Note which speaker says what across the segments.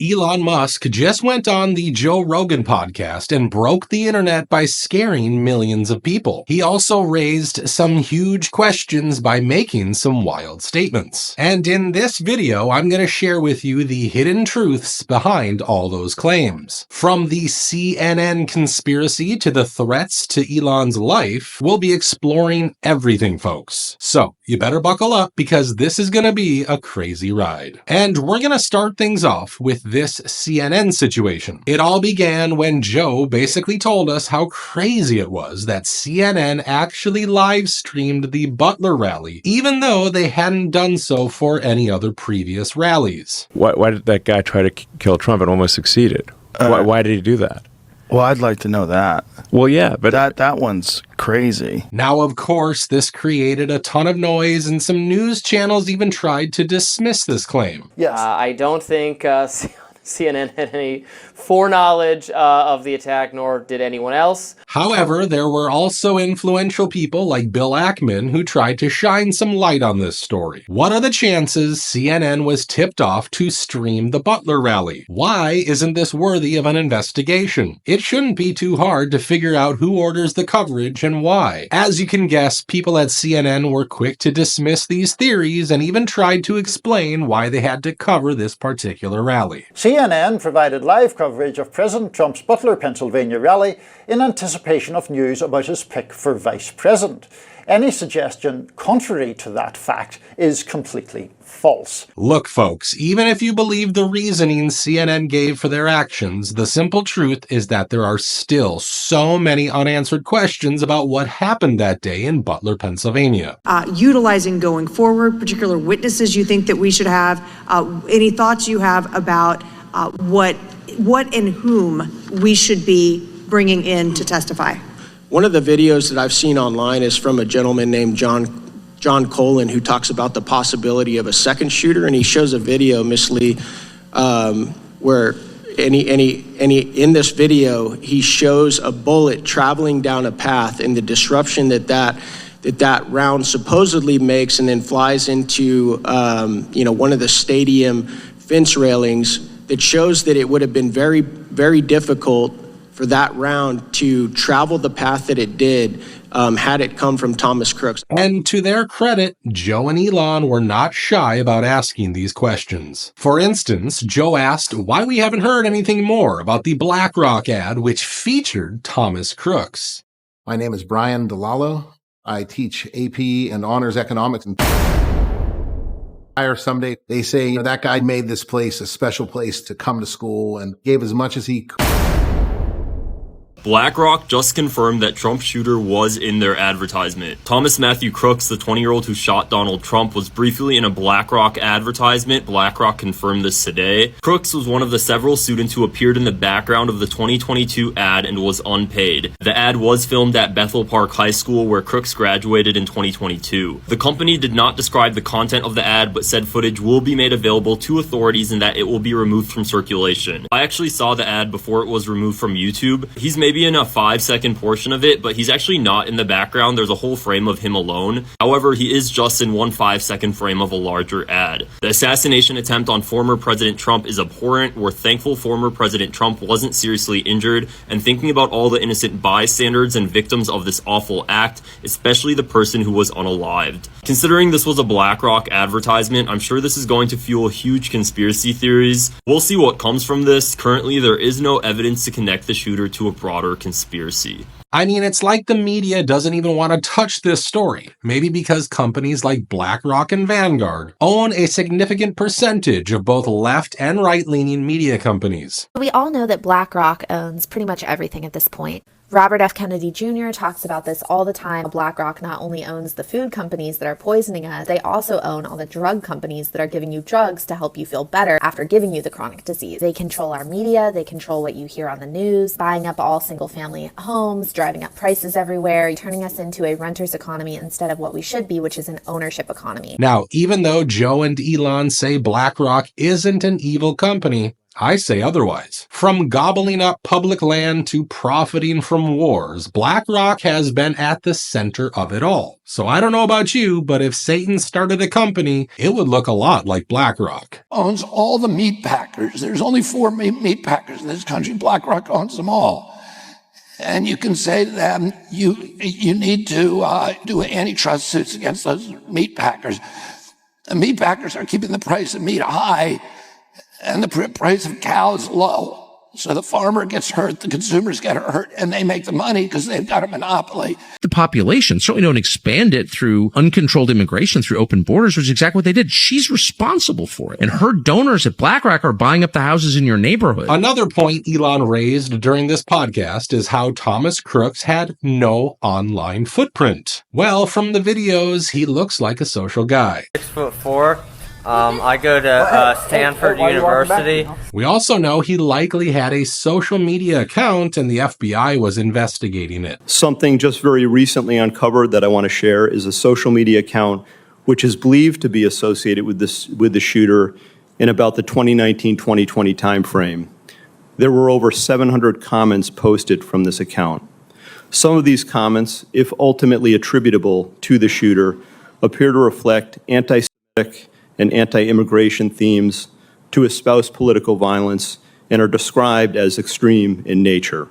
Speaker 1: Elon Musk just went on the Joe Rogan podcast and broke the internet by scaring millions of people. He also raised some huge questions by making some wild statements. And in this video, I'm going to share with you the hidden truths behind all those claims. From the CNN conspiracy to the threats to Elon's life, we'll be exploring everything, folks. So you better buckle up because this is going to be a crazy ride. And we're going to start things off with this CNN situation. It all began when Joe basically told us how crazy it was that CNN actually live streamed the Butler rally, even though they hadn't done so for any other previous rallies.
Speaker 2: Why did that guy try to kill Trump and almost succeeded? Why did he do that?
Speaker 3: Well, I'd like to know that.
Speaker 2: Well, yeah, but
Speaker 3: that one's crazy.
Speaker 1: Now, of course, this created a ton of noise, and some news channels even tried to dismiss this claim.
Speaker 4: Yes. I don't think CNN had any foreknowledge of the attack, nor did anyone else.
Speaker 1: However, there were also influential people like Bill Ackman who tried to shine some light on this story. What are the chances CNN was tipped off to stream the Butler rally? Why isn't this worthy of an investigation? It shouldn't be too hard to figure out who orders the coverage and why. As you can guess, people at CNN were quick to dismiss these theories and even tried to explain why they had to cover this particular rally.
Speaker 5: CNN provided live coverage of President Trump's Butler, Pennsylvania rally in anticipation of news about his pick for vice president. Any suggestion contrary to that fact is completely false.
Speaker 1: Look, folks, even if you believe the reasoning CNN gave for their actions, the simple truth is that there are still so many unanswered questions about what happened that day in Butler, Pennsylvania.
Speaker 6: Utilizing going forward, particular witnesses you think that we should have, any thoughts you have about what and whom we should be bringing in to testify?
Speaker 7: One of the videos that I've seen online is from a gentleman named John Colin, who talks about the possibility of a second shooter, and he shows a video, Miss Lee, where in this video he shows a bullet traveling down a path, and the disruption that round supposedly makes, and then flies into one of the stadium fence railings. That shows that it would have been very, very difficult for that round to travel the path that it did had it come from Thomas Crooks.
Speaker 1: And to their credit, Joe and Elon were not shy about asking these questions. For instance, Joe asked why we haven't heard anything more about the BlackRock ad which featured Thomas Crooks.
Speaker 8: My name is Brian DeLallo. I teach AP and Honors Economics and someday they say, that guy made this place a special place to come to school and gave as much as he could.
Speaker 9: BlackRock just confirmed that Trump's shooter was in their advertisement. Thomas Matthew Crooks, the 20-year-old who shot Donald Trump, was briefly in a BlackRock advertisement. BlackRock confirmed this today. Crooks was one of the several students who appeared in the background of the 2022 ad and was unpaid. The ad was filmed at Bethel Park High School, where Crooks graduated in 2022. The company did not describe the content of the ad, but said footage will be made available to authorities and that it will be removed from circulation. I actually saw the ad before it was removed from YouTube. He's maybe in a 5-second portion of it, but he's actually not in the background. There's a whole frame of him alone. However, he is just in one 5-second frame of a larger ad. The assassination attempt on former President Trump is abhorrent. We're thankful former President Trump wasn't seriously injured, and thinking about all the innocent bystanders and victims of this awful act, especially the person who was unalived. Considering this was a BlackRock advertisement, I'm sure this is going to fuel huge conspiracy theories. We'll see what comes from this. Currently, there is no evidence to connect the shooter to a broader conspiracy.
Speaker 1: I mean, it's like the media doesn't even want to touch this story. Maybe because companies like BlackRock and Vanguard own a significant percentage of both left and right-leaning media companies.
Speaker 10: We all know that BlackRock owns pretty much everything at this point. Robert F. Kennedy Jr. talks about this all the time. BlackRock not only owns the food companies that are poisoning us, they also own all the drug companies that are giving you drugs to help you feel better after giving you the chronic disease. They control our media, they control what you hear on the news, buying up all single-family homes, driving up prices everywhere, turning us into a renter's economy instead of what we should be, which is an ownership economy.
Speaker 1: Now, even though Joe and Elon say BlackRock isn't an evil company, I say otherwise. From gobbling up public land to profiting from wars, BlackRock has been at the center of it all. So I don't know about you, but if Satan started a company, it would look a lot like BlackRock.
Speaker 11: Owns all the meat packers. There's only 4 meat packers in this country. BlackRock owns them all. And you can say to them, you need to do antitrust suits against those meat packers. The meat packers are keeping the price of meat high and the price of cows low. So the farmer gets hurt, the consumers get hurt, and they make the money because they've got a monopoly.
Speaker 12: The population, certainly don't expand it through uncontrolled immigration, through open borders, which is exactly what they did. She's responsible for it. And her donors at BlackRock are buying up the houses in your neighborhood.
Speaker 1: Another point Elon raised during this podcast is how Thomas Crooks had no online footprint. Well, from the videos, he looks like a social guy.
Speaker 13: 6'4". I go to Stanford University.
Speaker 1: We also know he likely had a social media account and the FBI was investigating it.
Speaker 14: Something just very recently uncovered that I want to share is a social media account which is believed to be associated with the shooter in about the 2019-2020 timeframe. There were over 700 comments posted from this account. Some of these comments, if ultimately attributable to the shooter, appear to reflect anti-Semitic and anti-immigration themes, to espouse political violence, and are described as extreme in nature.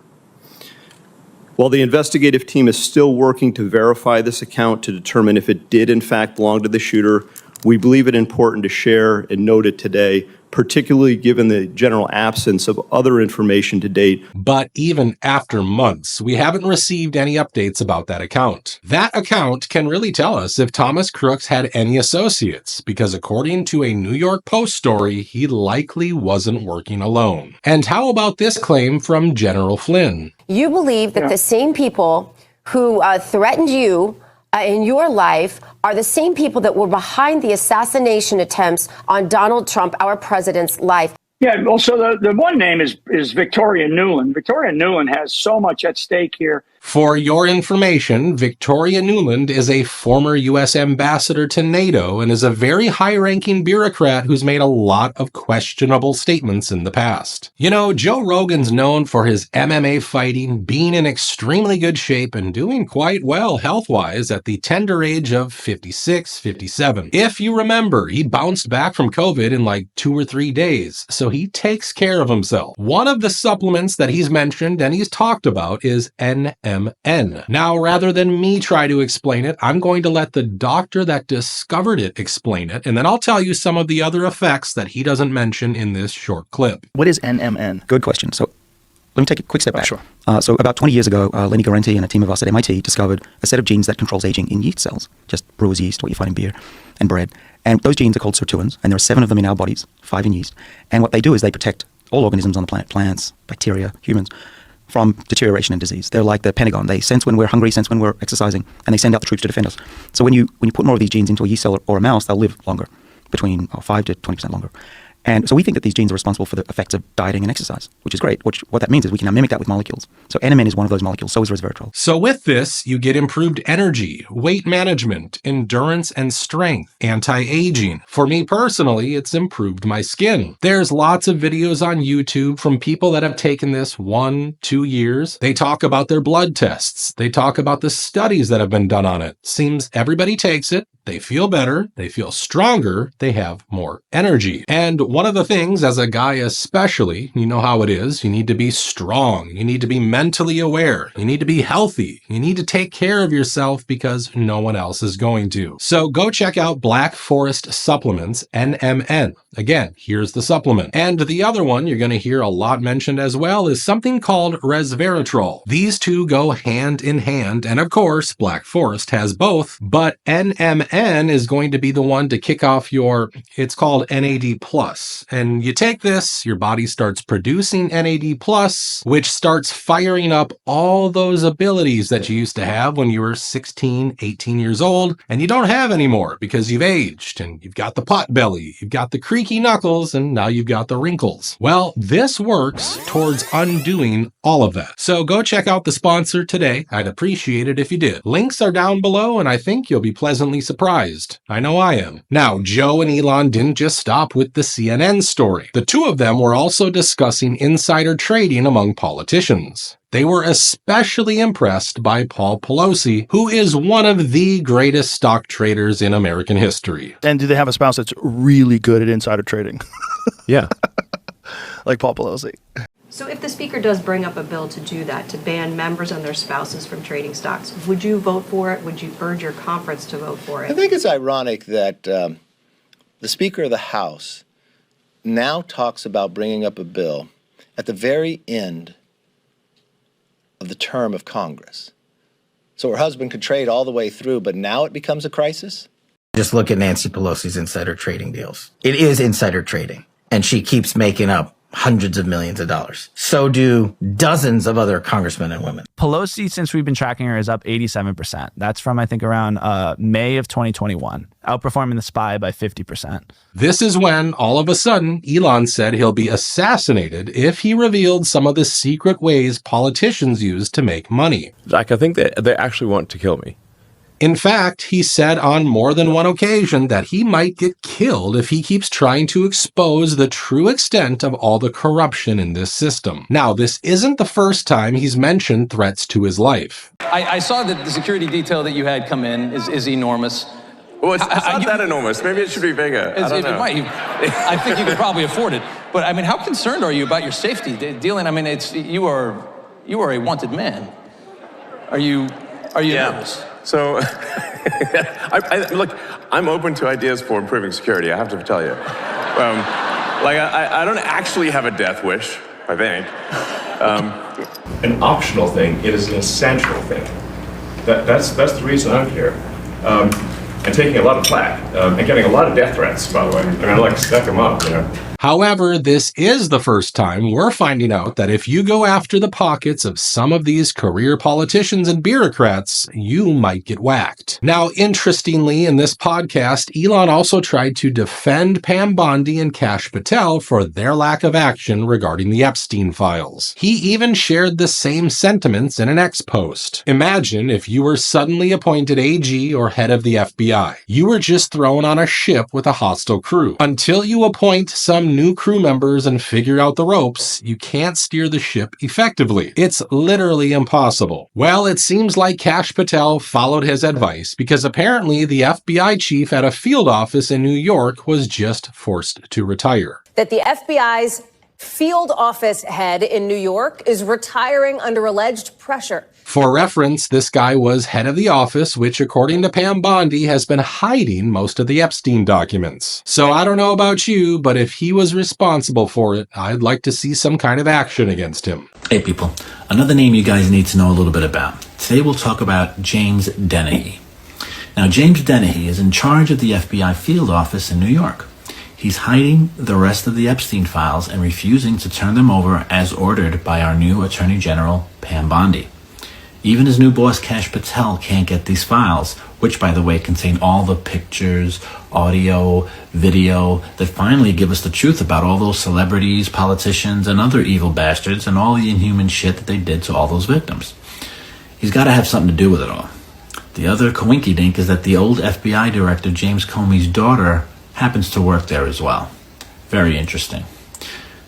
Speaker 14: While the investigative team is still working to verify this account to determine if it did in fact belong to the shooter, we believe it important to share and note it today, particularly given the general absence of other information to date.
Speaker 1: But even after months, we haven't received any updates about that account. That account can really tell us if Thomas Crooks had any associates, because according to a New York Post story, he likely wasn't working alone. And how about this claim from General Flynn?
Speaker 15: You believe that the same people who threatened you in your life are the same people that were behind the assassination attempts on Donald Trump, our president's life.
Speaker 16: Yeah, well, so the one name is Victoria Nuland. Victoria Nuland has so much at stake here.
Speaker 1: For your information, Victoria Nuland is a former U.S. ambassador to NATO and is a very high-ranking bureaucrat who's made a lot of questionable statements in the past. You know, Joe Rogan's known for his MMA fighting, being in extremely good shape, and doing quite well health-wise at the tender age of 56, 57. If you remember, he bounced back from COVID in like 2 or 3 days, so he takes care of himself. One of the supplements that he's mentioned and he's talked about is NMN. Now, rather than me try to explain it, I'm going to let the doctor that discovered it explain it, and then I'll tell you some of the other effects that he doesn't mention in this short clip.
Speaker 17: What is NMN? Good question. So let me take a quick step back.
Speaker 3: Sure.
Speaker 17: So about 20 years ago, Lenny Guarente and a team of us at MIT discovered a set of genes that controls aging in yeast cells, just brewer's yeast, what you find in beer and bread. And those genes are called sirtuins, and there are 7 of them in our bodies, 5 in yeast. And what they do is they protect all organisms on the planet, plants, bacteria, humans, from deterioration and disease. They're like the Pentagon. They sense when we're hungry, sense when we're exercising, and they send out the troops to defend us. So when you put more of these genes into a yeast cell or a mouse, they'll live longer, between 5 to 20% longer. And so we think that these genes are responsible for the effects of dieting and exercise, which is great. What that means is we can now mimic that with molecules. So NMN is one of those molecules, so is resveratrol.
Speaker 1: So with this, you get improved energy, weight management, endurance and strength, anti-aging. For me personally, it's improved my skin. There's lots of videos on YouTube from people that have taken this 1-2 years. They talk about their blood tests. They talk about the studies that have been done on it. Seems everybody takes it. They feel better, they feel stronger, they have more energy. And one of the things, as a guy especially, you know how it is, you need to be strong, you need to be mentally aware, you need to be healthy, you need to take care of yourself because no one else is going to. So go check out Black Forest Supplements, NMN. Again, here's the supplement. And the other one you're going to hear a lot mentioned as well is something called resveratrol. These two go hand in hand, and of course, Black Forest has both, but NMN is going to be the one to kick off it's called NAD+. And you take this, your body starts producing NAD+, which starts firing up all those abilities that you used to have when you were 16, 18 years old, and you don't have anymore because you've aged, and you've got the pot belly, you've got the creaky knuckles, and now you've got the wrinkles. Well, this works towards undoing all of that. So go check out the sponsor today. I'd appreciate it if you did. Links are down below, and I think you'll be pleasantly surprised surprised. I know I am. Now, Joe and Elon didn't just stop with the CNN story. The two of them were also discussing insider trading among politicians. They were especially impressed by Paul Pelosi, who is one of the greatest stock traders in American history.
Speaker 3: And do they have a spouse that's really good at insider trading?
Speaker 2: Yeah.
Speaker 3: Like Paul Pelosi.
Speaker 18: So if the speaker does bring up a bill to do that, to ban members and their spouses from trading stocks, would you vote for it? Would you urge your conference to vote for it?
Speaker 19: I think it's ironic that the Speaker of the House now talks about bringing up a bill at the very end of the term of Congress. So her husband could trade all the way through, but now it becomes a crisis?
Speaker 20: Just look at Nancy Pelosi's insider trading deals. It is insider trading, and she keeps making up hundreds of millions of dollars. So do dozens of other congressmen and women.
Speaker 21: Pelosi, since we've been tracking her, is up 87%. That's from, I think, around May of 2021, outperforming the SPY by 50%.
Speaker 1: This is when, all of a sudden, Elon said he'll be assassinated if he revealed some of the secret ways politicians use to make money.
Speaker 2: Like, I think they actually want to kill me.
Speaker 1: In fact, he said on more than one occasion that he might get killed if he keeps trying to expose the true extent of all the corruption in this system. Now, this isn't the first time he's mentioned threats to his life.
Speaker 22: I saw that the security detail that you had come in is enormous.
Speaker 23: Well, it's not that enormous. Maybe it should be bigger. I don't know.
Speaker 22: I think you could probably afford it. But, I mean, how concerned are you about your safety? Dealing, I mean, you are a wanted man. Are you nervous?
Speaker 23: So, look, I'm open to ideas for improving security, I have to tell you. I don't actually have a death wish, I think.
Speaker 24: An optional thing, it is an essential thing. That's the reason I'm here. And taking a lot of flack, and getting a lot of death threats, by the way. I mean, I like to stack them up, you know.
Speaker 1: However, this is the first time we're finding out that if you go after the pockets of some of these career politicians and bureaucrats, you might get whacked. Now, interestingly, in this podcast, Elon also tried to defend Pam Bondi and Kash Patel for their lack of action regarding the Epstein files. He even shared the same sentiments in an X post. Imagine if you were suddenly appointed AG or head of the FBI. You were just thrown on a ship with a hostile crew. Until you appoint some new crew members and figure out the ropes, you can't steer the ship effectively. It's literally impossible. Well, it seems like Kash Patel followed his advice because apparently the FBI chief at a field office in New York was just forced to retire.
Speaker 25: That the FBI's field office head in New York is retiring under alleged pressure.
Speaker 1: For reference, this guy was head of the office, which according to Pam Bondi has been hiding most of the Epstein documents. So I don't know about you, but if he was responsible for it, I'd like to see some kind of action against him.
Speaker 26: Hey people, another name you guys need to know a little bit about. Today we'll talk about James Dennehy. Now James Dennehy is in charge of the FBI field office in New York. He's hiding the rest of the Epstein files and refusing to turn them over as ordered by our new Attorney General, Pam Bondi. Even his new boss, Kash Patel, can't get these files, which, by the way, contain all the pictures, audio, video that finally give us the truth about all those celebrities, politicians, and other evil bastards and all the inhuman shit that they did to all those victims. He's got to have something to do with it all. The other coinkydink is that the old FBI director, James Comey's daughter, happens to work there as well. Very interesting.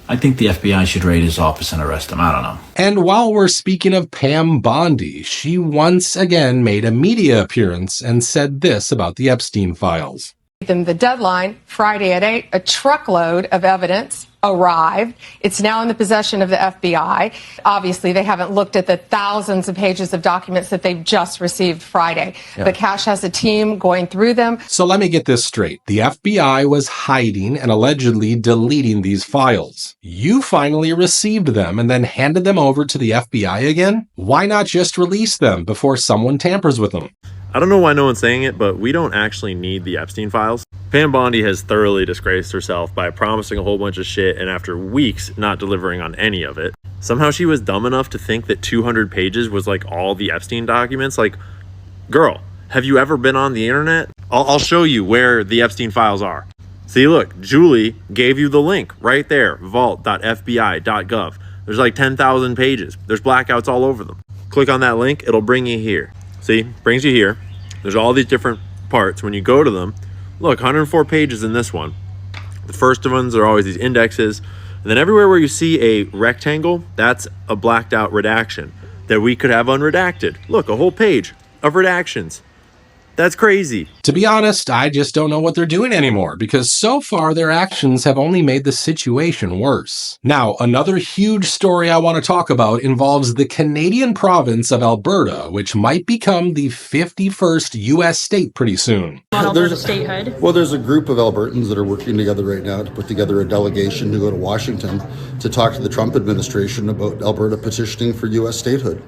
Speaker 26: I think the FBI should raid his office and arrest him. I don't know.
Speaker 1: And while we're speaking of Pam Bondi, she once again made a media appearance and said this about the Epstein files.
Speaker 27: The deadline, Friday at 8, a truckload of evidence arrived. It's now in the possession of the FBI. Obviously, they haven't looked at the thousands of pages of documents that they've just received Friday. Yeah. But Kash has a team going through them.
Speaker 1: So let me get this straight. The FBI was hiding and allegedly deleting these files. You finally received them and then handed them over to the FBI again? Why not just release them before someone tampers with them?
Speaker 9: I don't know why no one's saying it, but we don't actually need the Epstein files. Pam Bondi has thoroughly disgraced herself by promising a whole bunch of shit and after weeks not delivering on any of it. Somehow she was dumb enough to think that 200 pages was like all the Epstein documents. Like, girl, have you ever been on the internet? I'll show you where the Epstein files are. See, look, Julie gave you the link right there, vault.fbi.gov. There's like 10,000 pages. There's blackouts all over them. Click on that link, it'll bring you here. See, brings you here. There's all these different
Speaker 2: parts, when you go to them, look, 104 pages in this one. The first ones are always these indexes. And then everywhere where you see a rectangle, that's a blacked out redaction that we could have unredacted. Look, a whole page of redactions. That's crazy.
Speaker 1: To be honest, I just don't know what they're doing anymore, because so far their actions have only made the situation worse. Now, another huge story I want to talk about involves the Canadian province of Alberta, which might become the 51st U.S. state pretty soon.
Speaker 4: There's a group of Albertans that are working together right now to put together a delegation to go to Washington to talk to the Trump administration about Alberta petitioning for U.S. statehood.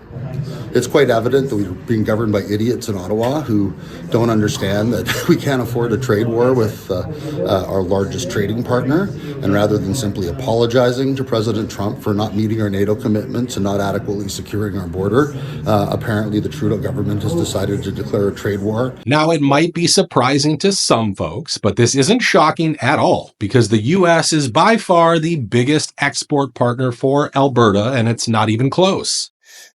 Speaker 4: It's quite evident that we're being governed by idiots in Ottawa who don't understand that we can't afford a trade war with our largest trading partner. And rather than simply apologizing to President Trump for not meeting our NATO commitments and not adequately securing our border, apparently the Trudeau government has decided to declare a trade war.
Speaker 1: Now, it might be surprising to some folks, but this isn't shocking at all, because the U.S. is by far the biggest export partner for Alberta, and it's not even close.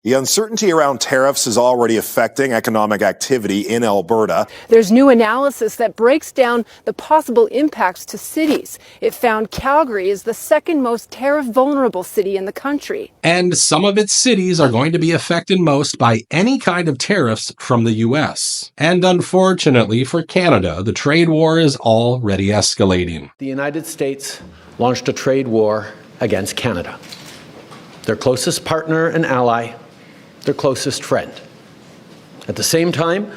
Speaker 5: The uncertainty around tariffs is already affecting economic activity in Alberta.
Speaker 6: There's new analysis that breaks down the possible impacts to cities. It found Calgary is the second most tariff vulnerable city in the country.
Speaker 1: And some of its cities are going to be affected most by any kind of tariffs from the U.S. And unfortunately for Canada, the trade war is already escalating.
Speaker 7: The United States launched a trade war against Canada, their closest partner and ally, their closest friend. At the same time,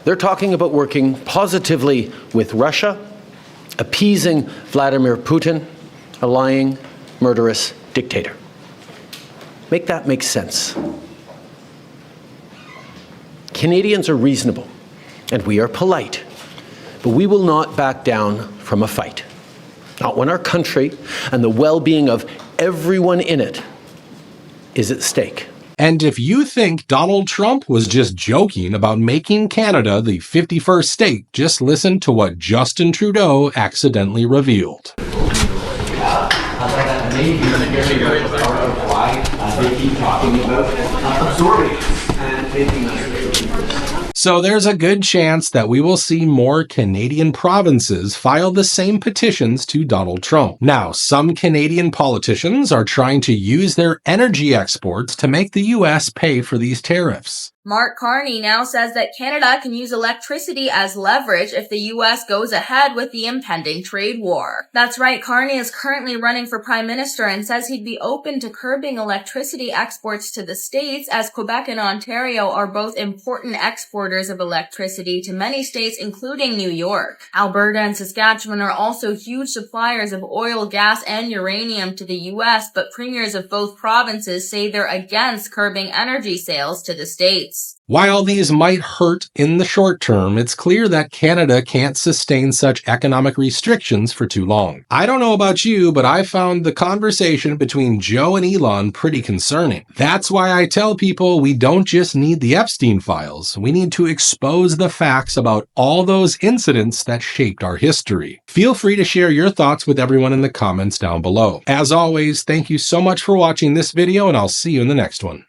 Speaker 7: they're talking about working positively with Russia, appeasing Vladimir Putin, a lying, murderous dictator. Make that make sense. Canadians are reasonable, and we are polite, but we will not back down from a fight. Not when our country and the well-being of everyone in it is at stake.
Speaker 1: And if you think Donald Trump was just joking about making Canada the 51st state, just listen to what Justin Trudeau accidentally revealed. So there's a good chance that we will see more Canadian provinces file the same petitions to Donald Trump. Now, some Canadian politicians are trying to use their energy exports to make the U.S. pay for these tariffs.
Speaker 8: Mark Carney now says that Canada can use electricity as leverage if the U.S. goes ahead with the impending trade war. That's right, Carney is currently running for Prime Minister and says he'd be open to curbing electricity exports to the states, as Quebec and Ontario are both important exporters of electricity to many states, including New York. Alberta and Saskatchewan are also huge suppliers of oil, gas, and uranium to the U.S., but premiers of both provinces say they're against curbing energy sales to the states.
Speaker 1: While these might hurt in the short term, it's clear that Canada can't sustain such economic restrictions for too long. I don't know about you, but I found the conversation between Joe and Elon pretty concerning. That's why I tell people we don't just need the Epstein files. We need to expose the facts about all those incidents that shaped our history. Feel free to share your thoughts with everyone in the comments down below. As always, thank you so much for watching this video, and I'll see you in the next one.